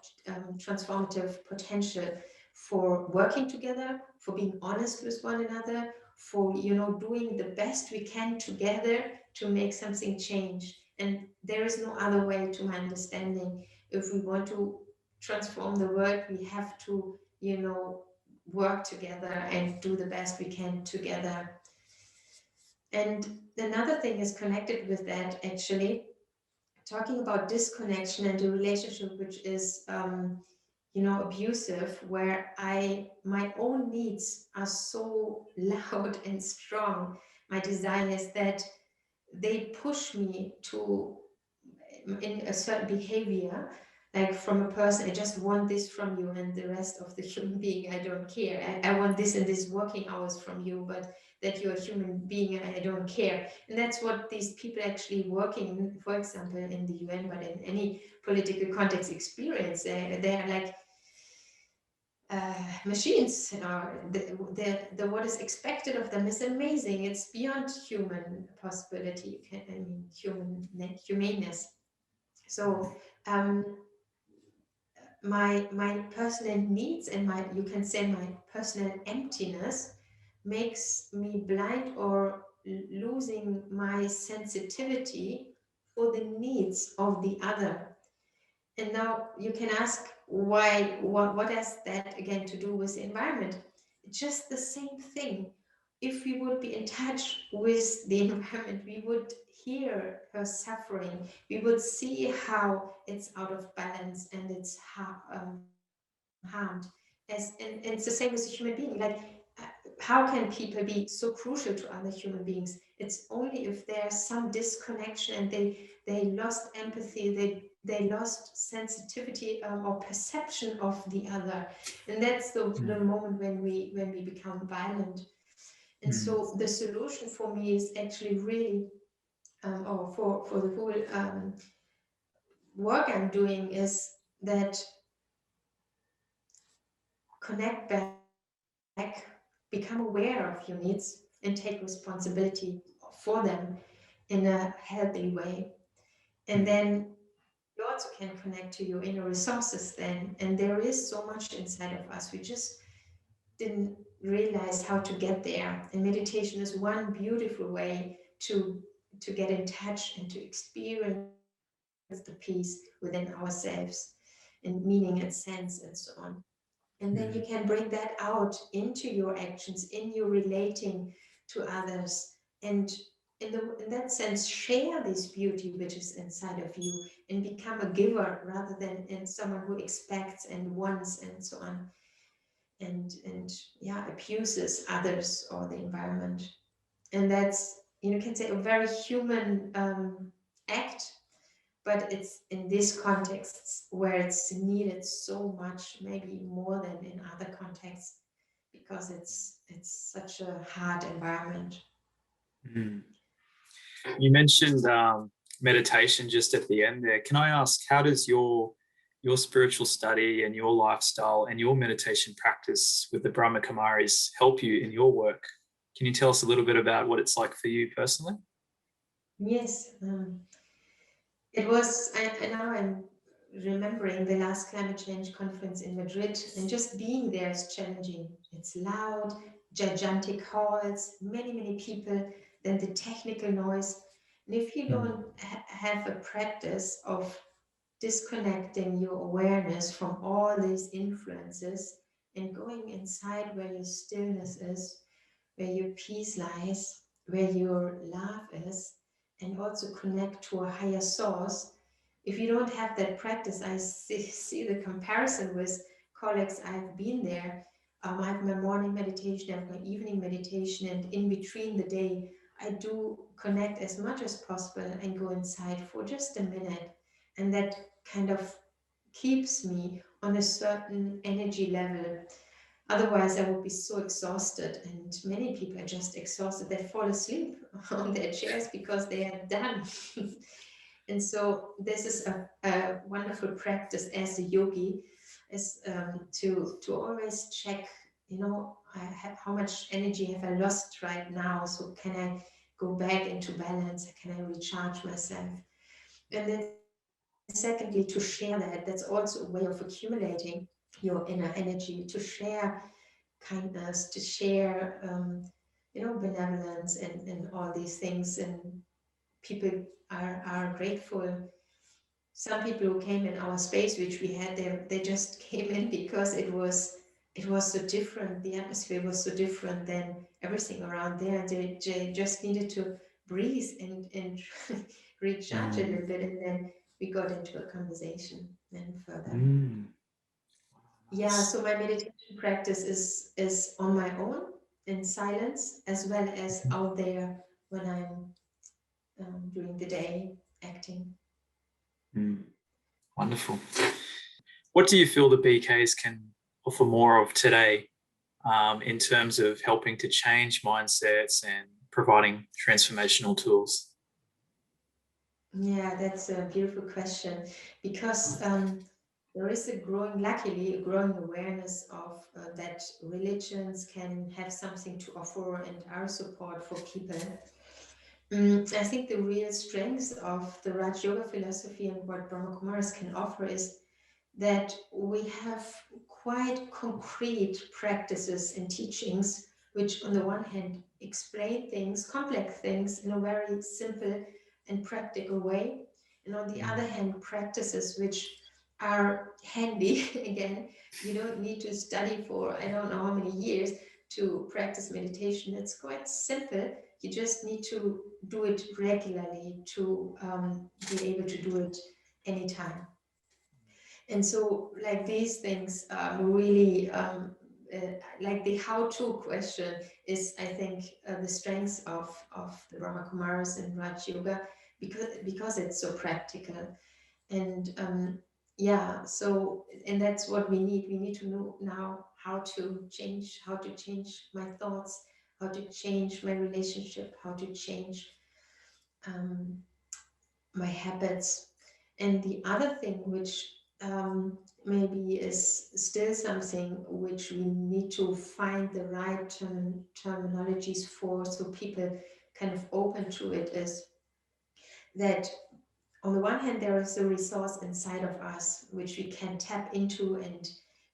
transformative potential for working together, for being honest with one another, for doing the best we can together to make something change. And there is no other way, to my understanding. If we want to transform the world, we have to work together and do the best we can together. And another thing is connected with that, actually, talking about disconnection and a relationship which is abusive, where my own needs are so loud and strong, my desires, that they push me to in a certain behavior, like from a person, I just want this from you, and the rest of the human being, I don't care. I want this and this working hours from you, but that you're a human being, I don't care. And that's what these people actually working, for example, in the UN, but in any political context, experience. They're like machines. The what is expected of them is amazing. It's beyond human possibility. Humaneness. So my personal needs and you can say my personal emptiness makes me blind or losing my sensitivity for the needs of the other. And now you can ask, why? What has that again to do with the environment? It's just the same thing. If we would be in touch with the environment, we would hear her suffering. We would see how it's out of balance and it's harmed. And it's the same as a human being. Like, how can people be so crucial to other human beings? It's only if there's some disconnection and they lost empathy, they lost sensitivity or perception of the other, and that's the moment when we become violent. And so the solution for me is actually really, or for the whole work I'm doing, is that connect back, become aware of your needs, and take responsibility for them in a healthy way. And then you also can connect to your inner resources then. And there is so much inside of us. We just didn't realize how to get there. And meditation is one beautiful way to get in touch and to experience the peace within ourselves, and meaning and sense and so on. And then you can bring that out into your actions, in your relating to others, and in that sense, share this beauty which is inside of you, and become a giver rather than in someone who expects and wants and so on, and abuses others or the environment. And that's, you can say, a very human act. But it's in these contexts where it's needed so much, maybe more than in other contexts, because it's such a hard environment. You mentioned meditation just at the end there. Can I ask, how does your spiritual study and your lifestyle and your meditation practice with the Brahma Kumaris help you in your work? Can you tell us a little bit about what it's like for you personally? Yes, it was, and now I'm remembering the last climate change conference in Madrid, and just being there is challenging. It's loud, gigantic halls, many people, then the technical noise. And if you don't have a practice of disconnecting your awareness from all these influences and going inside where your stillness is, where your peace lies, where your love is, and also connect to a higher source. If you don't have that practice, I see the comparison with colleagues. I've been there. I have my morning meditation, I have my evening meditation, and in between the day, I do connect as much as possible and go inside for just a minute. And that kind of keeps me on a certain energy level. Otherwise, I would be so exhausted, and many people are just exhausted. They fall asleep on their chairs because they are done. And so this is a wonderful practice as a yogi, is to always check, how much energy have I lost right now? So can I go back into balance? Can I recharge myself? And then secondly, to share that. That's also a way of accumulating your inner energy, to share kindness, to share, benevolence and all these things. And people are grateful. Some people who came in our space, which we had there, they just came in because it was so different. The atmosphere was so different than everything around there. They just needed to breathe and recharge a little bit, and then we got into a conversation and further. Yeah, so my meditation practice is on my own in silence, as well as out there when I'm during the day acting. Wonderful. What do you feel the BKs can offer more of today in terms of helping to change mindsets and providing transformational tools? Yeah, that's a beautiful question, because there is luckily, a growing awareness of that religions can have something to offer and our support for people. I think the real strength of the Raj Yoga philosophy and what Brahma Kumaris can offer is that we have quite concrete practices and teachings, which on the one hand explain things, complex things, in a very simple and practical way. And on the other hand, practices which are handy. Again, you don't need to study for I don't know how many years to practice meditation. It's quite simple. You just need to do it regularly to be able to do it anytime. And so, like, these things really, like the how-to question is, I think, the strength of the Brahma Kumaris and Raj Yoga, because it's so practical. And yeah, so, and that's what we need. We need to know now how to change my thoughts, how to change my relationship, how to change my habits. And the other thing which maybe is still something which we need to find the right terminologies for, so people kind of open to it, is that on the one hand, there is a resource inside of us which we can tap into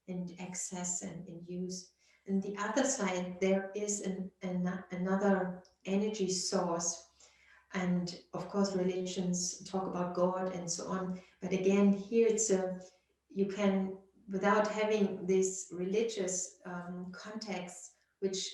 and access and use. And the other side, there is another energy source. And of course, religions talk about God and so on. But again, here you can, without having this religious context, which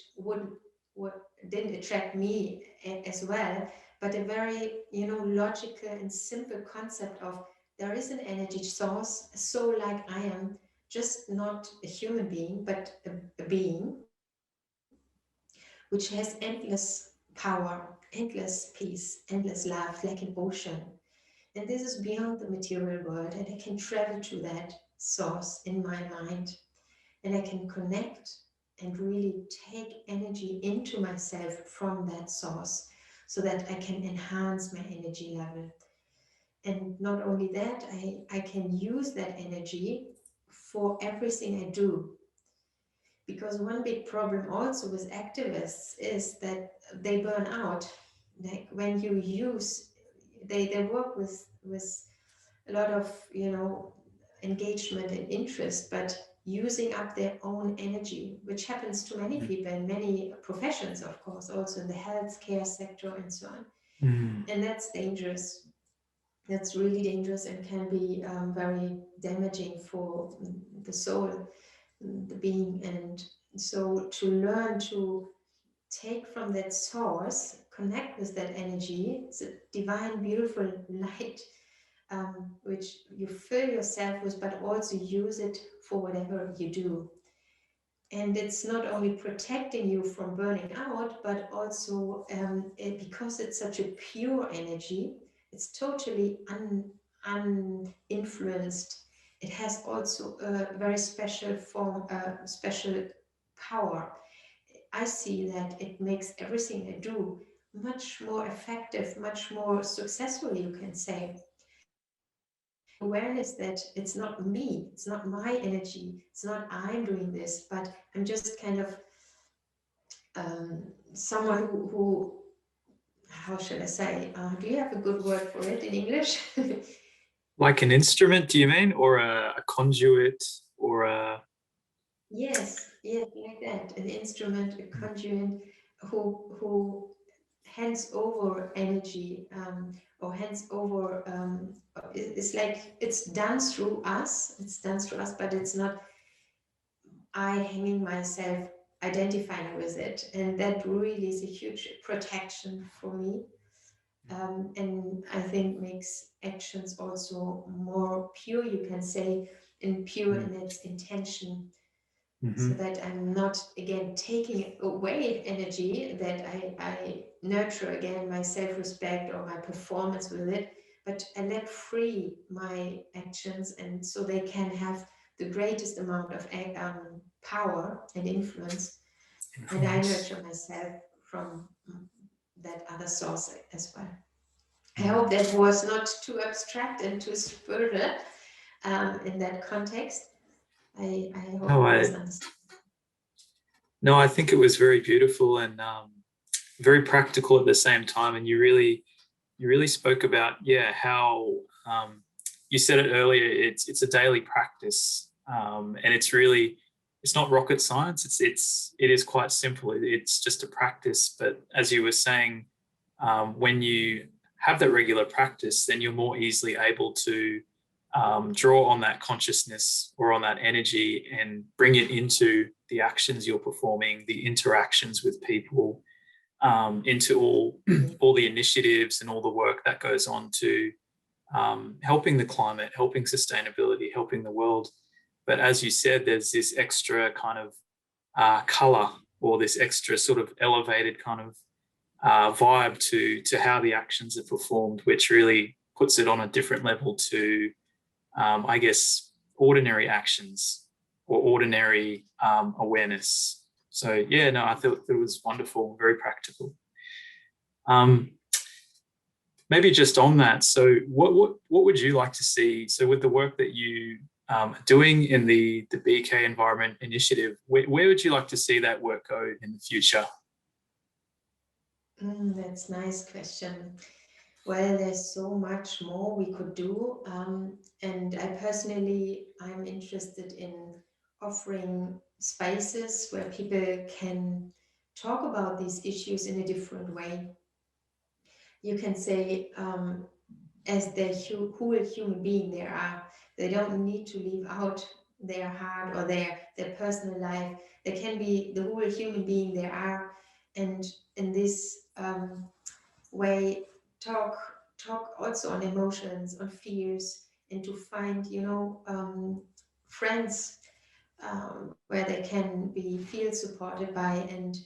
didn't attract me as well, but a very, logical and simple concept of there is an energy source, so like I am, just not a human being, but a being, which has endless power, endless peace, endless love, like an ocean. And this is beyond the material world, and I can travel to that source in my mind, and I can connect and really take energy into myself from that source, so that I can enhance my energy level. And not only that, I can use that energy for everything I do. Because one big problem also with activists is that they burn out. Like when you use, they work with a lot of, engagement and interest, but using up their own energy, which happens to many people in many professions, of course, also in the healthcare sector and so on. And that's dangerous. That's really dangerous and can be very damaging for the soul, the being. And so to learn to take from that source, connect with that energy, it's a divine, beautiful light, which you fill yourself with, but also use it for whatever you do. And it's not only protecting you from burning out, but also because it's such a pure energy, it's totally uninfluenced. It has also a very special form, special power. I see that it makes everything I do much more effective, much more successful, you can say. Awareness that it's not me, it's not my energy, it's not I'm doing this, but I'm just kind of someone who how should I say, do you have a good word for it in English? Like an instrument, do you mean? Or a conduit or a... Yes, like that. An instrument, a conduit who hands over energy, or hands over, it's like it's done through us, but it's not I hanging myself, identifying with it. And that really is a huge protection for me. And I think makes actions also more pure, you can say, and pure in its intention, so that I'm not again taking away energy, that I nurture again my self-respect or my performance with it, but I let free my actions, and so they can have the greatest amount of power and influence, and I nurture myself from that other source as well. I hope that was not too abstract and too spiritual in that context. I hope it was understood. No, I think it was very beautiful and very practical at the same time. And you really spoke about, how you said it earlier. It's a daily practice, and it's not rocket science. It is quite simple. It's just a practice. But as you were saying, when you have that regular practice, then you're more easily able to draw on that consciousness or on that energy and bring it into the actions you're performing, the interactions with people, into all the initiatives and all the work that goes on to helping the climate, helping sustainability, helping the world. But as you said, there's this extra kind of color, or this extra sort of elevated kind of vibe to how the actions are performed, which really puts it on a different level to, I guess, ordinary actions or ordinary awareness. So I thought it was wonderful, very practical. Maybe just on that, so what would you like to see? So with the work that you are doing in the BK Environment Initiative, where would you like to see that work go in the future? That's a nice question. Well, there's so much more we could do. And I'm interested in offering spaces where people can talk about these issues in a different way. You can say, as the whole human being they are, they don't need to leave out their heart or their personal life. They can be the whole human being they are. And in this way, talk also on emotions, on fears, and to find friends where they can feel supported by, and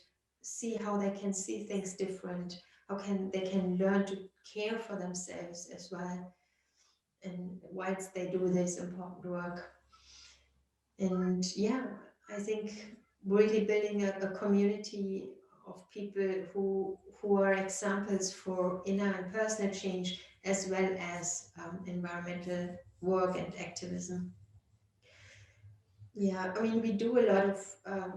see how they can see things different, how they can learn to care for themselves as well, and whilst they do this important work. And I think really building a community of people who are examples for inner and personal change, as well as environmental work and activism. Yeah, I mean, we do a lot of,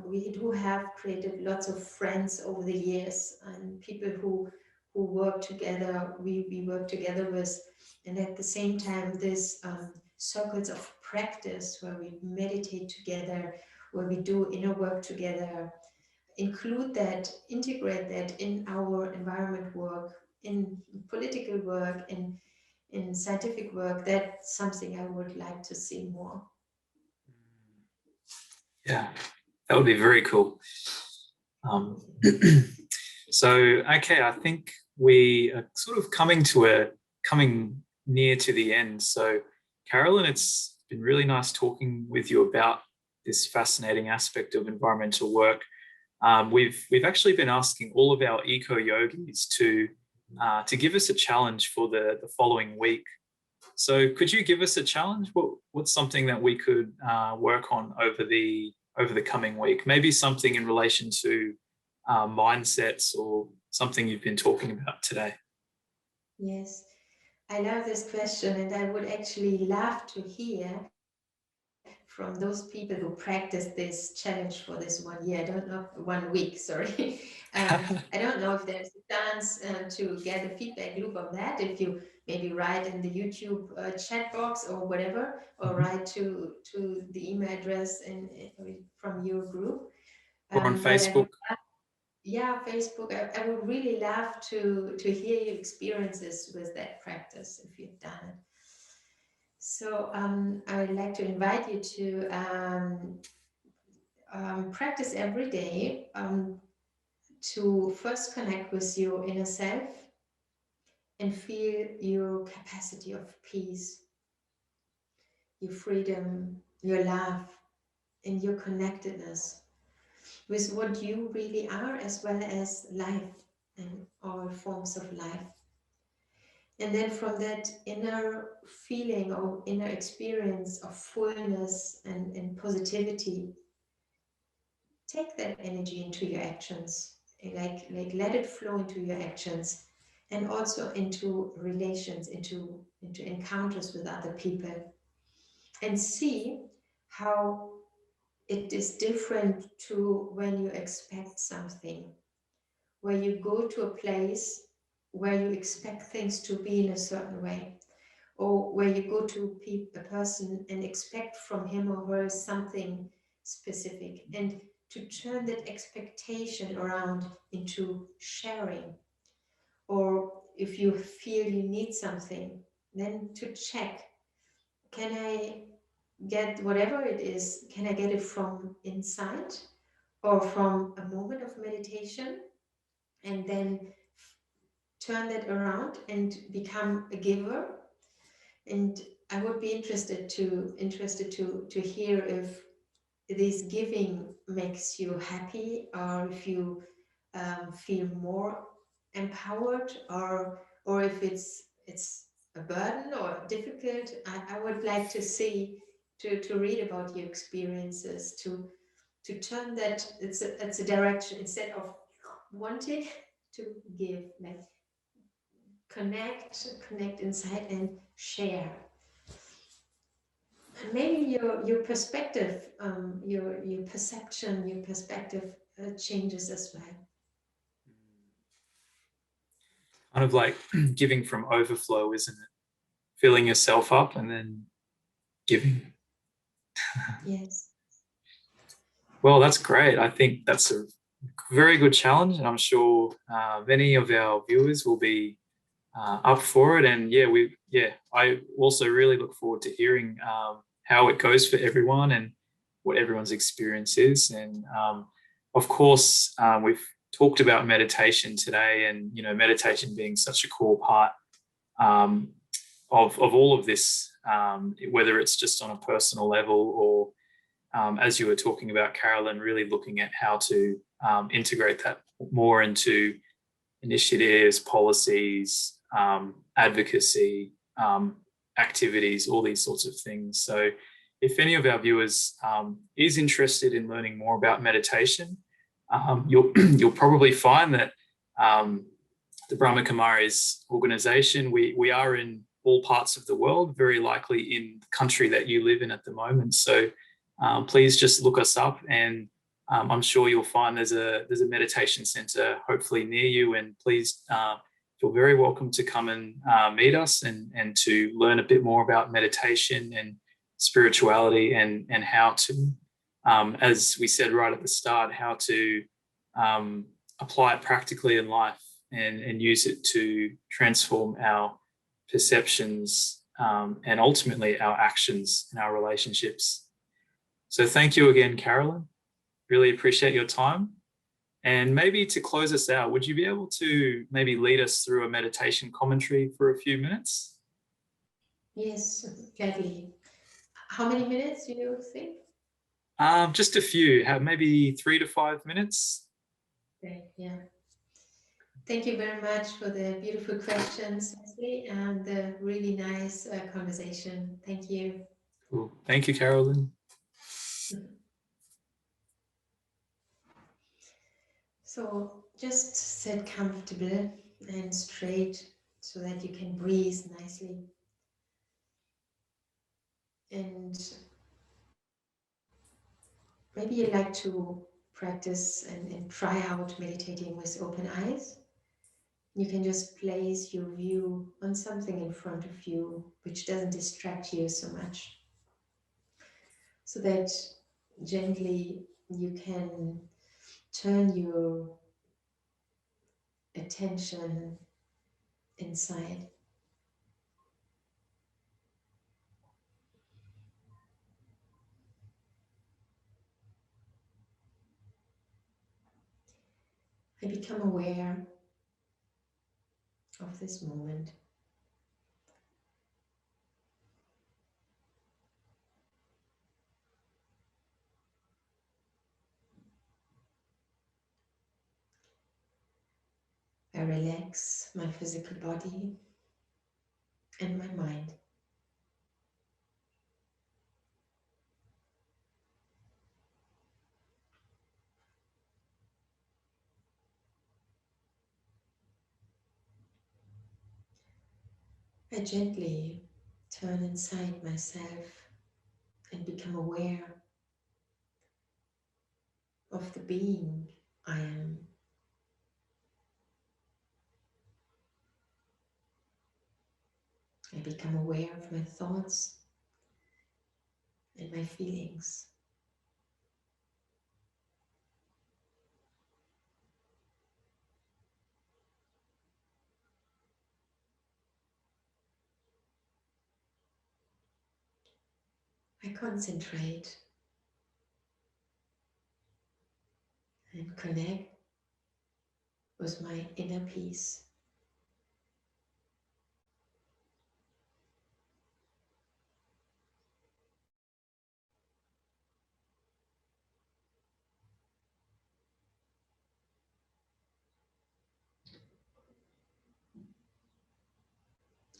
we do have created lots of friends over the years, and people who work together, we work together with, and at the same time, this circles of practice where we meditate together, where we do inner work together, include that, integrate that in our environment work, in political work, in scientific work. That's something I would like to see more. Yeah, that would be very cool. So, okay, I think we are sort of coming near to the end. So, Carolin, it's been really nice talking with you about this fascinating aspect of environmental work. We've actually been asking all of our eco yogis to give us a challenge for the following week. So, could you give us a challenge? What's something that we could work on over the coming week? Maybe something in relation to mindsets or something you've been talking about today. Yes, I love this question, and I would actually love to hear from those people who practice this challenge for this 1 year. I don't know, 1 week, sorry. I don't know if there's a chance to get a feedback loop on that. If you maybe write in the YouTube chat box or whatever, or write to the email address from your group. Or on Facebook. Yeah, Facebook. I would really love to hear your experiences with that practice if you've done it. So I would like to invite you to practice every day to first connect with your inner self and feel your capacity of peace, your freedom, your love, and your connectedness with what you really are, as well as life and all forms of life. And then from that inner feeling or inner experience of fullness and positivity, take that energy into your actions, like let it flow into your actions, and also into relations, into encounters with other people, and see how it is different to when you expect something, where you go to a place where you expect things to be in a certain way, or where you go to a person and expect from him or her something specific, and to turn that expectation around into sharing. Or if you feel you need something, then to check, can I get whatever it is, can I get it from inside or from a moment of meditation, and then turn that around and become a giver. And I would be interested to hear if this giving makes you happy, or if you feel more empowered, or if it's a burden or difficult. I would like to see, to read about your experiences, to turn that, it's a direction, instead of wanting to give, like connect inside and share. And maybe your perspective, your perception, your perspective changes as well. Kind of like giving from overflow, isn't it? Filling yourself up and then giving. Yes. Well, that's great. I think that's a very good challenge, and I'm sure many of our viewers will be up for it. And I also really look forward to hearing how it goes for everyone and what everyone's experience is. And of course, we've talked about meditation today, and meditation being such a core part of all of this, whether it's just on a personal level or as you were talking about, Carolin, really looking at how to integrate that more into initiatives, policies, advocacy, activities, all these sorts of things. So if any of our viewers is interested in learning more about meditation, you'll probably find that the Brahma Kumaris organization. We are in all parts of the world, very likely in the country that you live in at the moment. So please just look us up, and I'm sure you'll find there's a meditation center hopefully near you, and please feel very welcome to come and meet us and to learn a bit more about meditation and spirituality and how to, as we said right at the start, how to apply it practically in life and use it to transform our perceptions and ultimately our actions and our relationships. So thank you again, Carolin. Really appreciate your time. And maybe to close us out, would you be able to maybe lead us through a meditation commentary for a few minutes? Yes, gladly. How many minutes do you think? Just a few, maybe 3 to 5 minutes. Great, yeah. Thank you very much for the beautiful questions, Leslie, and the really nice conversation. Thank you. Cool. Thank you, Carolin. So just sit comfortable and straight so that you can breathe nicely. And maybe you'd like to practice and try out meditating with open eyes. You can just place your view on something in front of you which doesn't distract you so much, so that gently you can turn your attention inside. I become aware of this moment. I relax my physical body and my mind. I gently turn inside myself and become aware of the being I am. I become aware of my thoughts and my feelings. I concentrate and connect with my inner peace.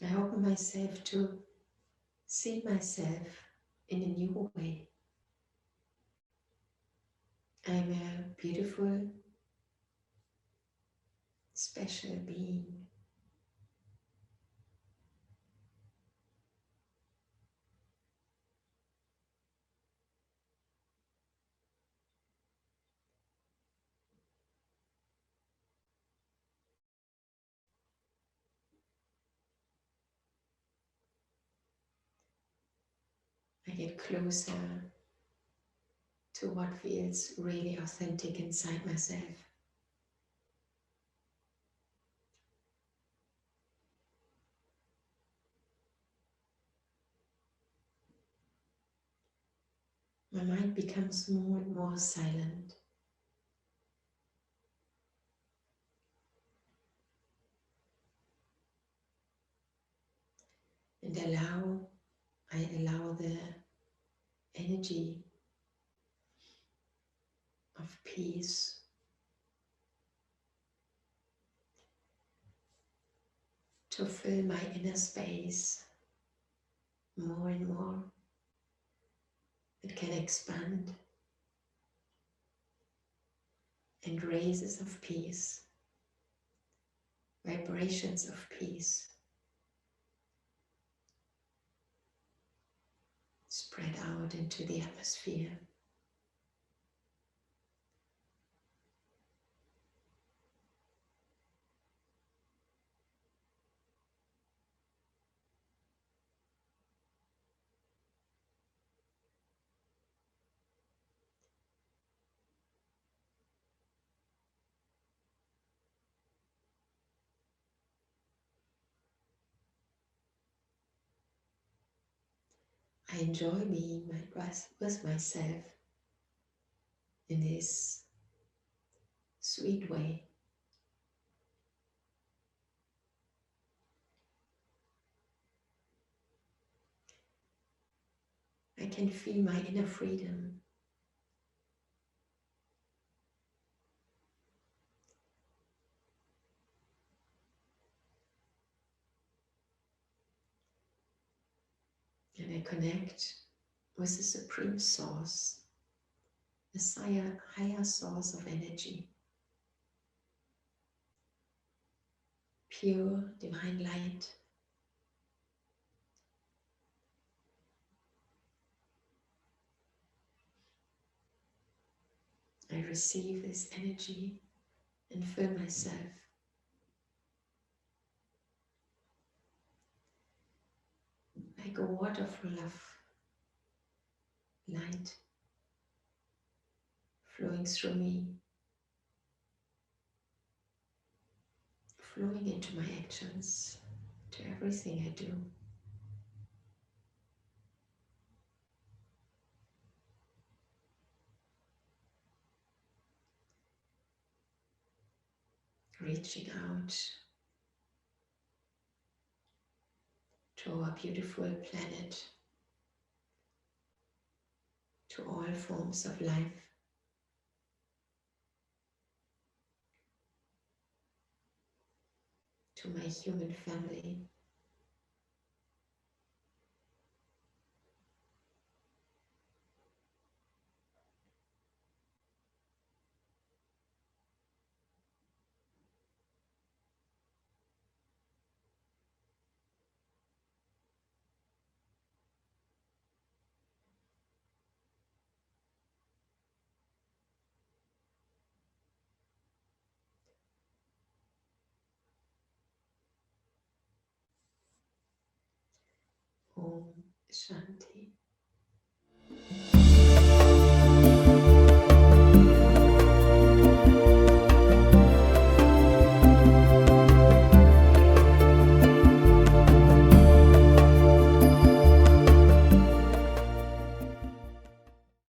I open myself to see myself in a new way. I'm a beautiful, special being. I get closer to what feels really authentic inside myself. My mind becomes more and more silent. And I allow the energy of peace to fill my inner space more and more. It can expand, and raises of peace vibrations of peace spread out into the atmosphere. I enjoy being with myself in this sweet way. I can feel my inner freedom. And I connect with the Supreme Source, the higher source of energy, pure divine light. I receive this energy and fill myself. Like a waterfall of light flowing through me, flowing into my actions, to everything I do. Reaching out to our beautiful planet, to all forms of life. To my human family. Om Shanti.